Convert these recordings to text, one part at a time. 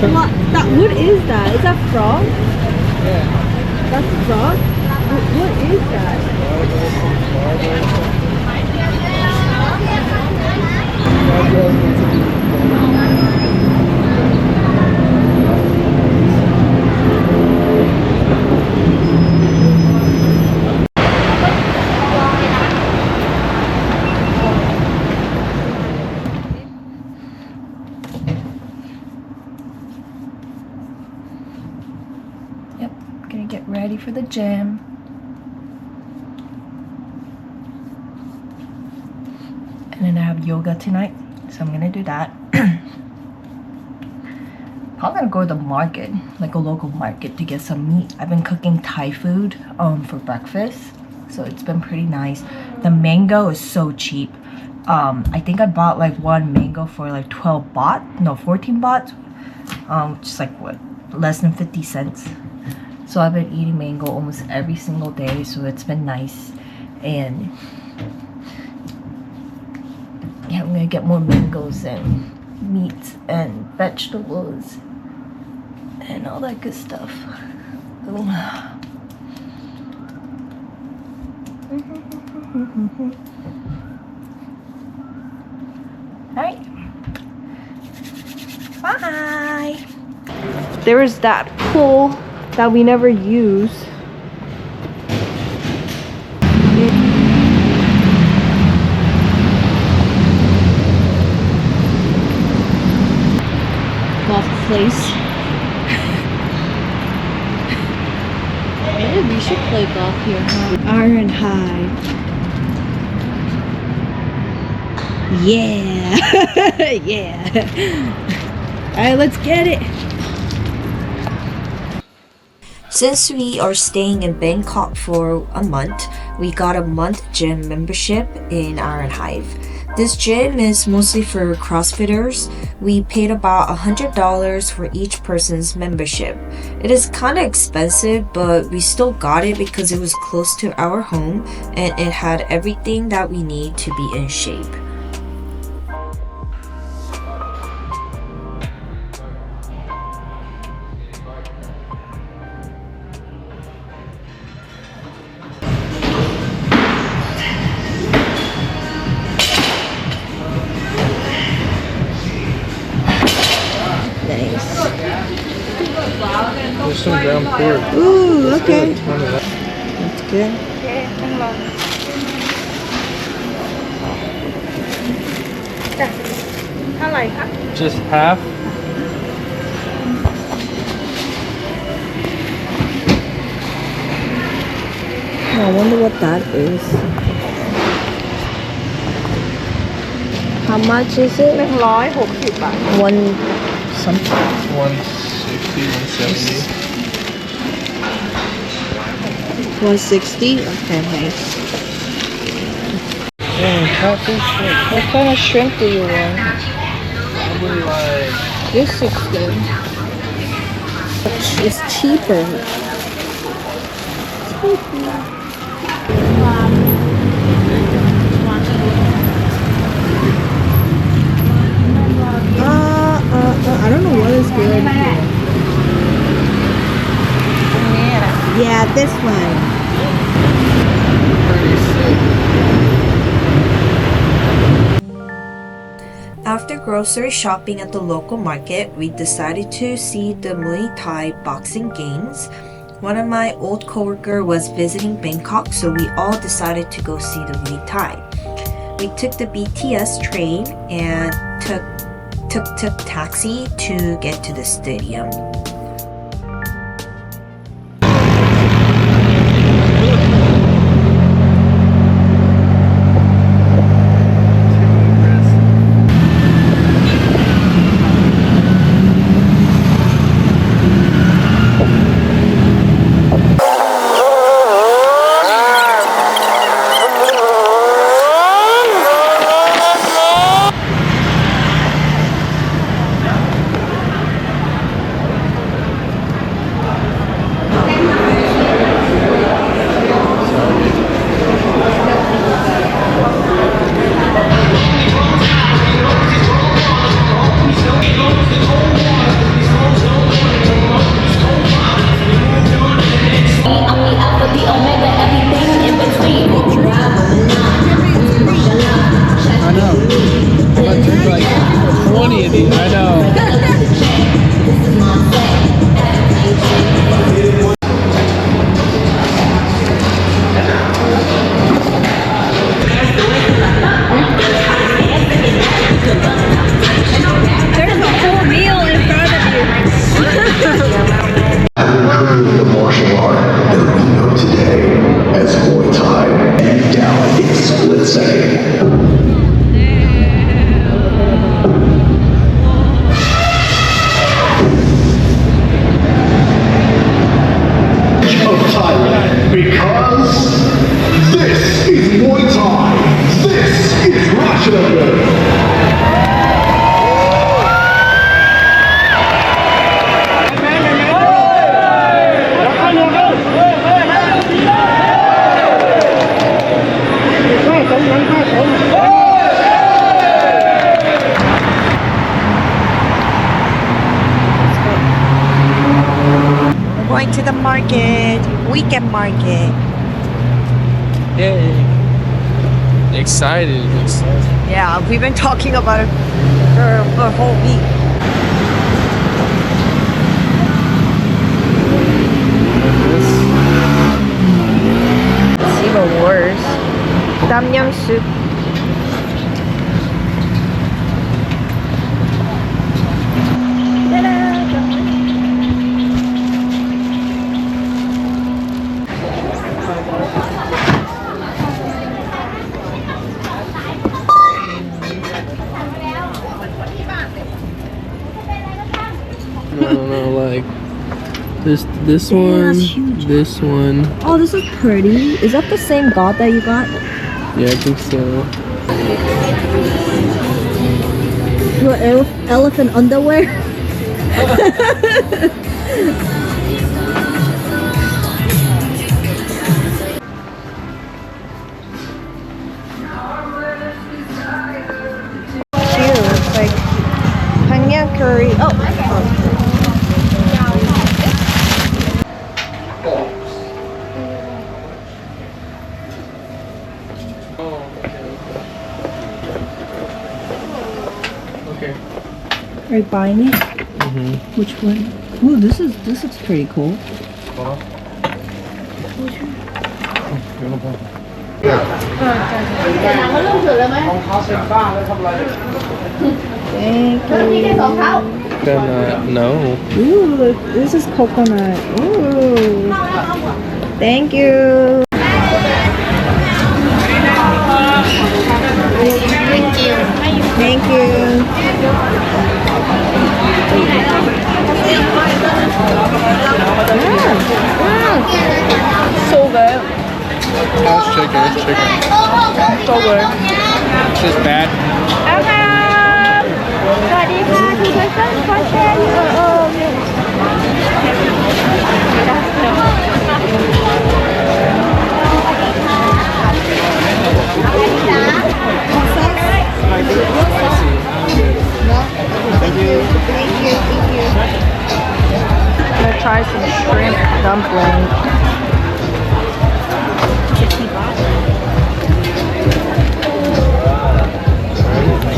What is that? Is that frog? Yeah. That's frog? What is that? Yep, gonna get ready for the gym. And then I have yoga tonight, so I'm gonna do that. Probably gonna go to the market, like a local market, to get some meat. I've been cooking Thai food for breakfast, so it's been pretty nice. The mango is so cheap. I think I bought like one mango for like 12 baht, no 14 baht, just like what, less than 50 cents. So I've been eating mango almost every single day, so it's been nice. And yeah, I'm gonna get more mangoes and meat and vegetables and all that good stuff. Alright. Bye! There is that pool that we never use. Golf place. Maybe we should play golf here, huh? Iron High. Yeah. Yeah. Alright, let's get it. Since we are staying in Bangkok for a month, we got a month gym membership in Iron Hive. This gym is mostly for CrossFitters. We paid about $100 for each person's membership. It is kind of expensive, but we still got it because it was close to our home and it had everything that we need to be in shape. There's some ground pork. Ooh, okay. That's That's good. just half. I wonder what that is. How much is it? 160 baht. One something. 160, 170. 160? Okay, nice. Catfish shrimp. What kind of shrimp do you want? Probably like This is good. It's cheaper. I don't know what is good here. Yeah, this one. pretty sick. After grocery shopping at the local market, we decided to see the Muay Thai boxing games. One of my old coworkers was visiting Bangkok, so we all decided to go see the Muay Thai. We took the BTS train and took taxi to get to the stadium. We're going to the market, weekend market. Yay. Excited. Yeah, we've been talking about it for a whole week. It's even worse. Tom yum soup. I don't know, like this Damn, one, that's huge. this one. Oh, this is pretty. Is that the same god that you got? Yeah, I think so. Your elephant underwear? Cute. It's like Hanyang curry. Okay. Are you buying it? Mm-hmm. Which one? Ooh, this looks pretty cool. Thank you. No. Ooh, look, this is coconut. Ooh. Thank you. Thank you. So good. How's chicken? It's chicken. So good. It's just bad. สวัสดีค่ะทุกท่านขอแชร์I'm gonna try some shrimp dumplings.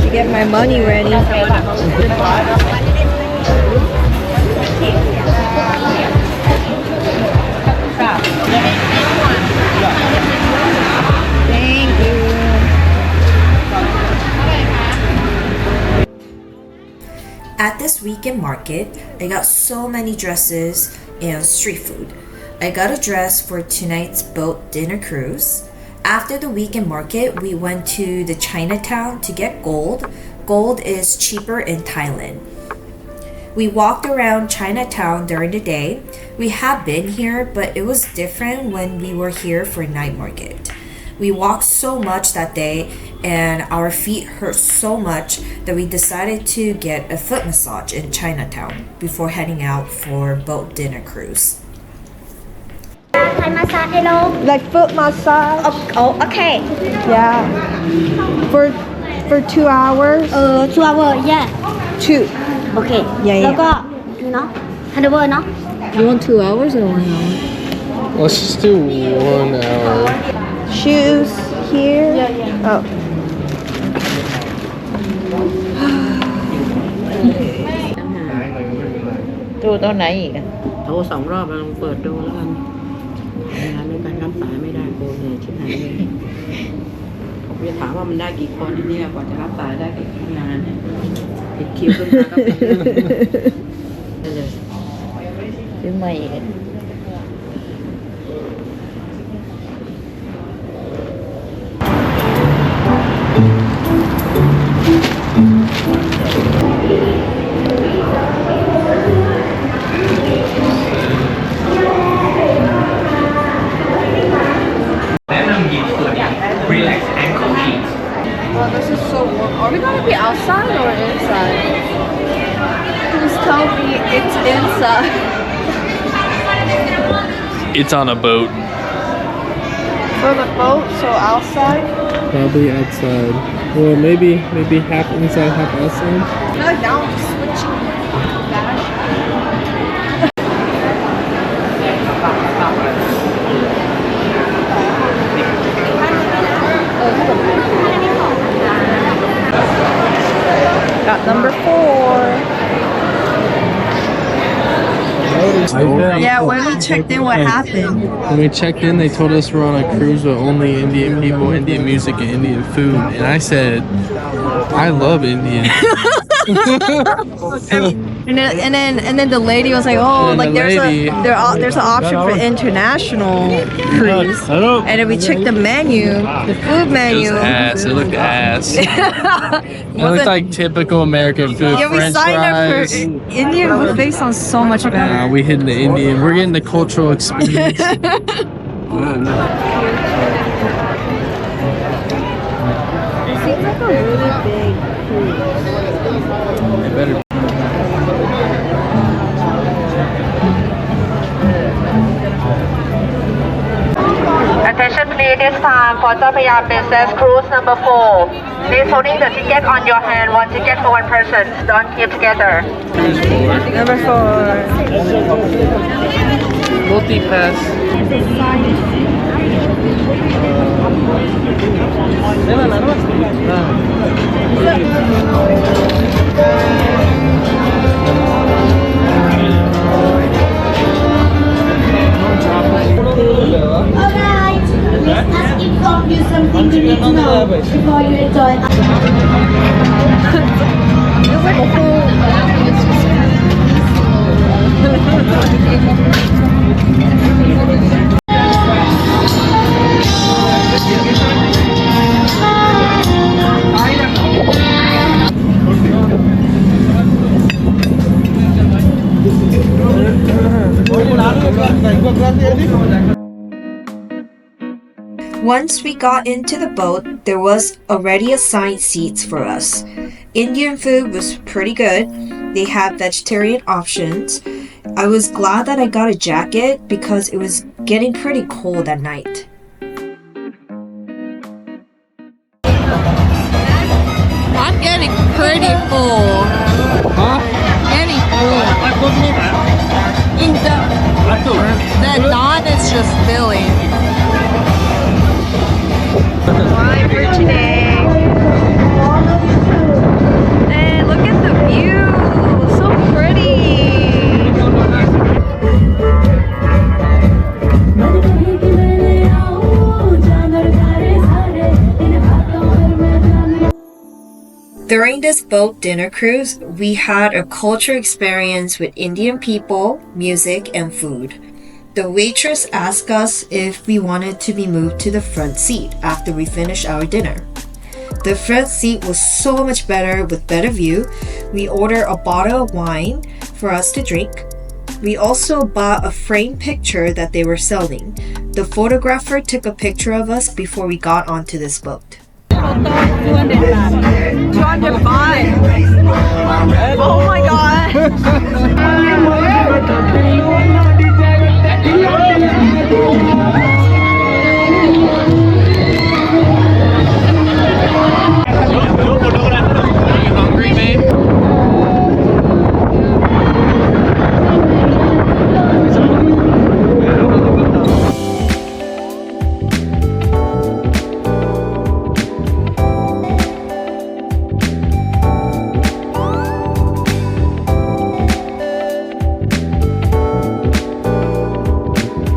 To get my money ready. Thank you. At this weekend market, I got so many dresses and street food. I got a dress for tonight's boat dinner cruise. After the weekend market, we went to the Chinatown to get gold. Gold is cheaper in Thailand. We walked around Chinatown during the day. We have been here, but it was different when we were here for night market. We walked so much that day and our feet hurt so much that we decided to get a foot massage in Chinatown before heading out for boat dinner cruise. Thai massage hello. Like foot massage? Oh, okay. Yeah. For 2 hours? 2 hour yeah. 2. Okay. Yeah, yeah. แล้วก็เนาะ100 เนาะ You want 2 hours or 1 hour? Let's just do 1 hour. Shoes here? Yeah. Oh. ดูตอนไหนอีกอะโทร2 รอบแล้วลองเปิดดูแล้วกันงานด้วยกันรับสายไม่ได้โกงเลยชิบหายเลยผมจะถามว่ามันได้กี่คนที่เนี่ยกว่าจะรับสายได้กี่งานเนี่ยติดคิวขึ้นมาก็เป็นเลยซื้อใหม่อีกอะ Oh, this is so outside or inside? Please tell me it's inside. It's on a boat. For the boat, so outside? Probably outside. Well, maybe half inside, half outside. No, now I'm switching. Got number 4. Yeah, when we checked in, what happened? When we checked in, they told us we're on a cruise with only Indian people, Indian music, and Indian food. And I said, I love Indian. And then the lady was like, oh, And like the there's lady- an option for international cruise. And then we checked the menu, the food It menu. was ass. It looked ass. It looked like typical American food. Yeah, we French signed fries. up for Indian buffet. Sounds so much better. We hitting the Indian. We're getting the cultural experience. It seems like a really big cruise. It better. Attention please, this time for Chatuchak Princess Cruise number 4. Please holding the ticket on your hand, one ticket for one person. Don't keep together. Number 4. Multi-pass. Alright, let us inform you something you need to know before you enjoy. Feels like a whole. Once we got into the boat, there was already assigned seats for us. Indian food was pretty good. They had vegetarian options. I was glad that I got a jacket because it was getting pretty cold at night. I'm getting pretty full. Getting full. The naan is just filling. Time for today. And look at the view. So pretty. During this boat dinner cruise, we had a cultural experience with Indian people, music, and food. The waitress asked us if we wanted to be moved to the front seat after we finished our dinner. The front seat was so much better with better view. We ordered a bottle of wine for us to drink. We also bought a framed picture that they were selling. The photographer took a picture of us before we got onto this boat. 205. Oh my god.